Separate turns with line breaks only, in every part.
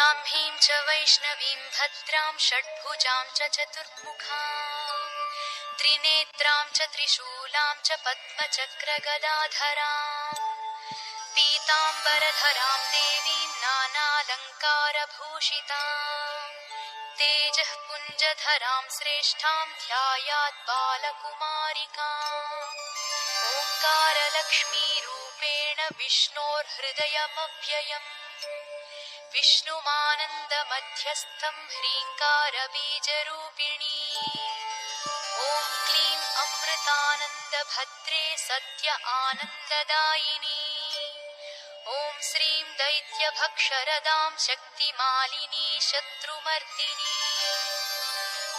ब्राह्मीं च वैष्णवीं भद्रां षड्भुजां च चतुर्मुखां त्रिनेत्रां च त्रिशूलां च पद्मचक्रगदाधरां पीताम्बरधरां देवीं नानालङ्कारभूषितां तेजः पुञ्जधरां श्रेष्ठां ध्यायात् बालकुमारिकाम् ओङ्कारलक्ष्मीरूपेण विष्णोर्हृदयमव्ययम् विष्णुमानन्दमध्यस्थं ह्रीङ्कारबीजरूपिणी ॐ क्लीं अमृतानन्दभद्रे सत्य आनन्ददायिनी ॐ श्रीं दैत्यभक्षरदां शक्तिमालिनी शत्रुमर्दिनी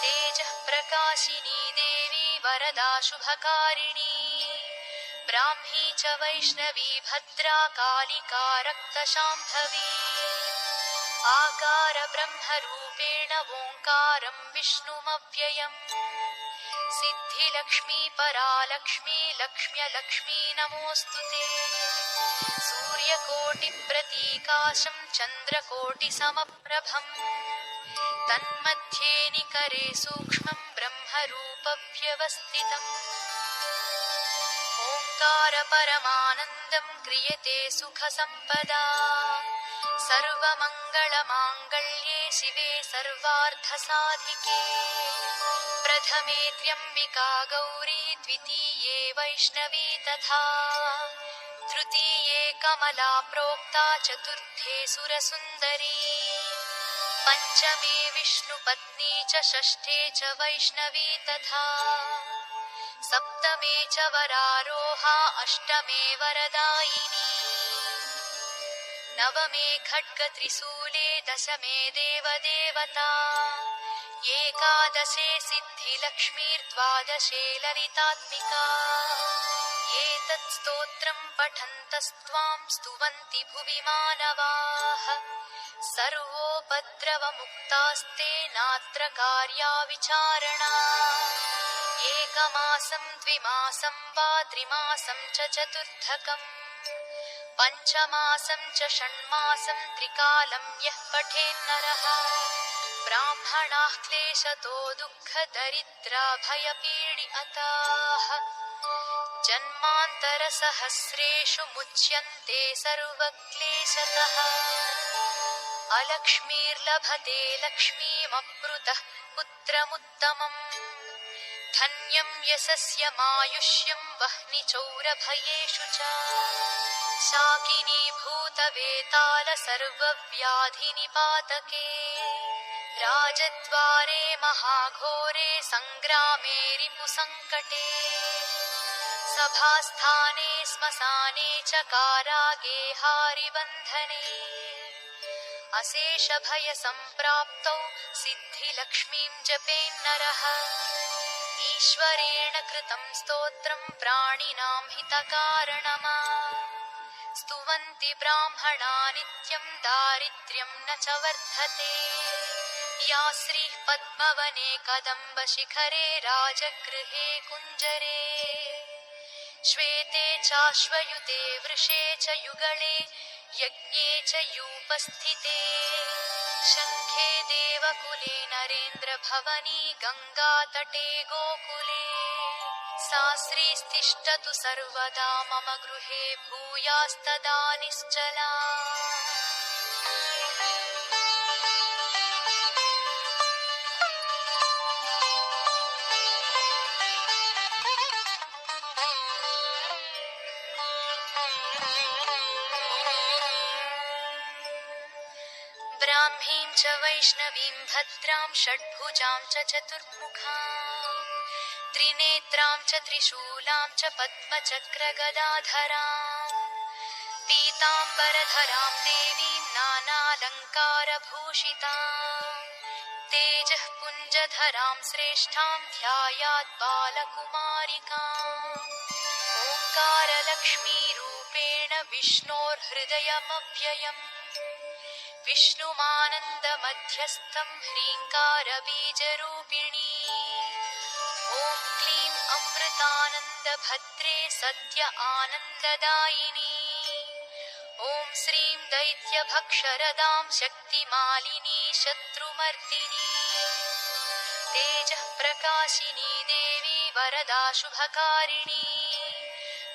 तेजः प्रकाशिनी देवी वरदा शुभकारिणी ब्राह्मी च वैष्णवी भद्रा कालिका रक्तशाम्भवी आकार ब्रह्मरूपेण ओङ्कारं विष्णुमव्ययम् सिद्धिलक्ष्मी परालक्ष्मी लक्ष्म्यलक्ष्मी नमोऽस्तु ते सूर्यकोटिप्रतीकाशं चन्द्रकोटिसमप्रभम् तन्मध्ये निकरे सूक्ष्मं ब्रह्मरूपव्यवस्थितम् ओङ्कारपरमानन्दं क्रियते सुखसम्पदा सर्वमङ्गलमाङ्गल्ये शिवे सर्वार्थसाधिके प्रथमे त्र्यम्बिका गौरी द्वितीये वैष्णवी तथा तृतीये कमला प्रोक्ता चतुर्थे सुरसुन्दरी पञ्चमे विष्णुपत्नी च षष्ठे च वैष्णवी तथा सप्तमे च वरारोहा अष्टमे वरदायिनी नवमे खड्गत्रिशूले दशमे देवदेवता एकादशे सिद्धिलक्ष्मीर्द्वादशे ललितात्मिका एतत् स्तोत्रं पठन्तस्त्वां स्तुवन्ति भुवि मानवाः सर्वोपद्रवमुक्तास्ते नात्र कार्या विचारणा एकमासं द्विमासं वा त्रिमासं च चतुर्थकम् पञ्चमासं च षण्मासं त्रिकालं यः पठेन्नरः ब्राह्मणाः क्लेशतो दुःखदरिद्रा भयपीडिताः जन्मान्तरसहस्रेषु मुच्यन्ते सर्वक्लेशतः अलक्ष्मीर्लभते लक्ष्मीमप्रुतः पुत्रमुत्तमम् धन्यं यशस्यमायुष्यं वह्निचौरभयेषु च शाकिनीभूतवेताल सर्वव्याधिनिपातके राजद्वारे महाघोरे सङ्ग्रामे रिपुसङ्कटे सभास्थाने श्मशाने च कारागे हारिबन्धने अशेषभयसम्प्राप्तौ सिद्धिलक्ष्मीं जपेन्नरः ईश्वरेण कृतं स्तोत्रं प्राणिनां हितकारणमा स्तुवन्ति ब्राह्मणा नित्यं दारिद्र्यं न च वर्धते या श्रीः पद्मवने कदम्बशिखरे राजगृहे कुञ्जरे श्वेते चाश्वयुते वृषे च युगळे यज्ञे च यूपस्थिते शङ्खे देवकुले नरेन्द्रभवनी गङ्गातटे गोकुले सा श्रीस्तिष्ठतु सर्वदा मम गृहे भूयास्तदा निश्चला ब्राह्मीं च वैष्णवीं भद्रां षड्भुजां च चतुर्मुखां त्रिनेत्रां च त्रिशूलां च पद्मचक्रगदाधरां पीताम्बरधरां देवीं नानालङ्कारभूषितां तेजः पुञ्जधरां श्रेष्ठां ध्यायात् बालकुमारिकाम् ओङ्कारलक्ष्मीरूपेण विष्णोर्हृदयमव्ययम् विष्णुमानन्दमध्यस्थं ह्रीङ्कारबीजरूपिणी ॐ क्लीं अमृतानन्दभद्रे सत्य आनन्ददायिनी ॐ श्रीं दैत्यभक्षरदां शक्तिमालिनी शत्रुमर्दिनी तेजः प्रकाशिनी देवी वरदा शुभकारिणी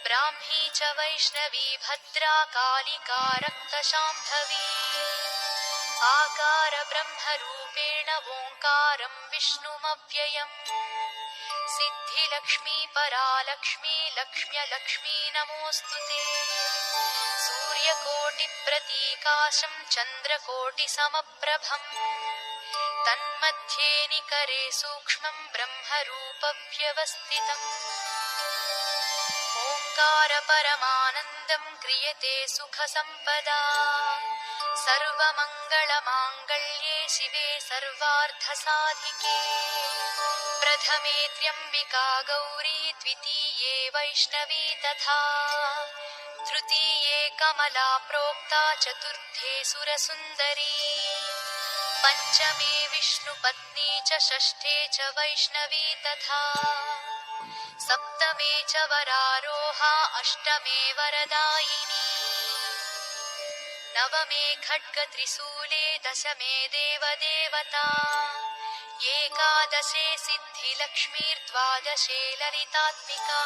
ब्राह्मी च वैष्णवी भद्रा कालिका रक्तशाम्भवी आकार ब्रह्मरूपेण ओङ्कारं विष्णुमव्ययम् सिद्धिलक्ष्मी परालक्ष्मी लक्ष्म्यलक्ष्मी नमोऽस्तु ते सूर्यकोटिप्रतीकाशं चन्द्रकोटिसमप्रभम् तन्मध्ये निकरे सूक्ष्मं ब्रह्मरूपव्यवस्थितम् ओङ्कारपरमानन्दं क्रियते सुखसम्पदा सर्वमङ्गलमाङ्गल्ये शिवे सर्वार्थसाधिके प्रथमे त्र्यम्बिका गौरी द्वितीये वैष्णवी तथा तृतीये कमला प्रोक्ता चतुर्थे सुरसुन्दरी पञ्चमे विष्णुपत्नी च षष्ठे च वैष्णवी तथा सप्तमे च वरारोहा अष्टमे वरदायिनी नवमे खड्गत्रिशूले दशमे देवदेवता एकादशे सिद्धिलक्ष्मीर्द्वादशे ललितात्मिका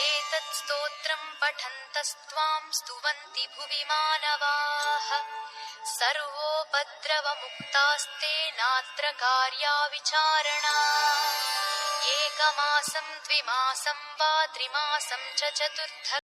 एतत् स्तोत्रं पठन्तस्त्वां स्तुवन्ति भुवि मानवाः सर्वोपद्रवमुक्तास्ते नात्र कार्या विचारणा एकमासं द्विमासं वा त्रिमासं च चतुर्थ